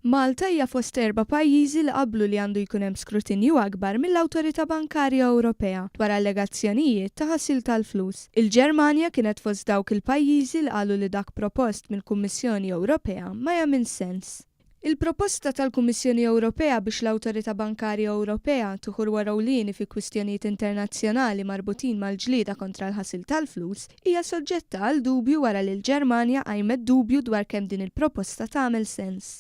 Malta hija fost 4 pajjiżi li qablu li għandu jkun hemm skrutinju akbar mill-Awtorità Bankarja Ewropea dwar allegazzjonijiet ta' ħasil tal-flus. Il-Ġermanja kienet fost dawk il-pajjiżi li qalu li dak propost mill-Kummissjoni Ewropea ma jagħmel sens. Il-proposta tal-Kummissjoni Ewropea biex l-Awtorità Bankarja Ewropea tuħur warawlini fi kwistjonijiet internazzjonali marbutin mal-ġlieda kontra l-ħasil tal-flus hija soġġetta għal dubju wara li l-Ġermanja għajmet dubju dwar kemm din il-proposta tagħmel sens.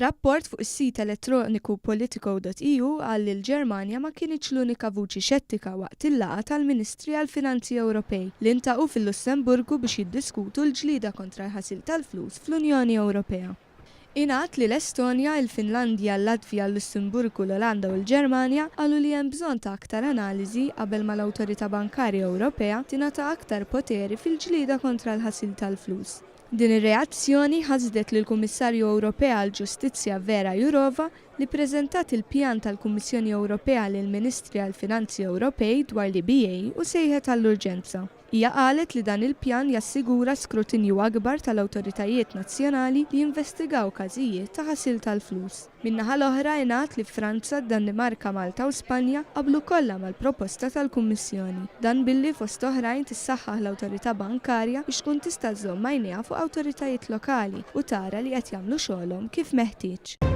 Rapport fuq is-sit elettroniku politico.eu qal li l-Ġermanja ma kienx l-unika vuċi xettika waqt il-laqgħa tal-Ministri għall-Finanzi Ewropej li ntaqgħu fil-Lussemburgu biex jiddiskutu l-ġlieda kontra l-ħasil tal-flus fl-Unjoni Ewropea. Ingħad li l-Estonja, il-Finlandja, l-Latvja, l-Lussemburgu, l-Olanda u l-Ġermanja qalu li hemm bżonn ta' aktar analiżi qabel ma l-Awtorità Bankarja Ewropea tingħata aktar poteri fil-ġlieda kontra l-ħasil tal-flus. Din ir-reazzjoni ħażdet lill-Kummissarju Ewropea għall-Ġustizzja Vera Jourova li ppreżentat il-pjan tal-Kummissjoni Ewropea lill-Ministri għall-Finanzi Ewropej dwar l-EBA u sejħet għall-urġenza. Hija qalet li dan il-pjan jassigura skrutinju akbar tal-awtoritajiet nazzjonali li jinvestigaw każijiet ta' ħasil tal-flus. Min-naħa l-oħra ingħad li Franza, Danimarka, Malta u Spanja qablu kollha mal-proposta tal-Kummissjoni. Dan billi fost oħrajn tissaħħaħ l-Awtorità Bankarja biex tkun tista' żomm għajnejha fuq awtoritajiet lokali u tara li qed jagħmlu xogħolhom kif meħtieġ.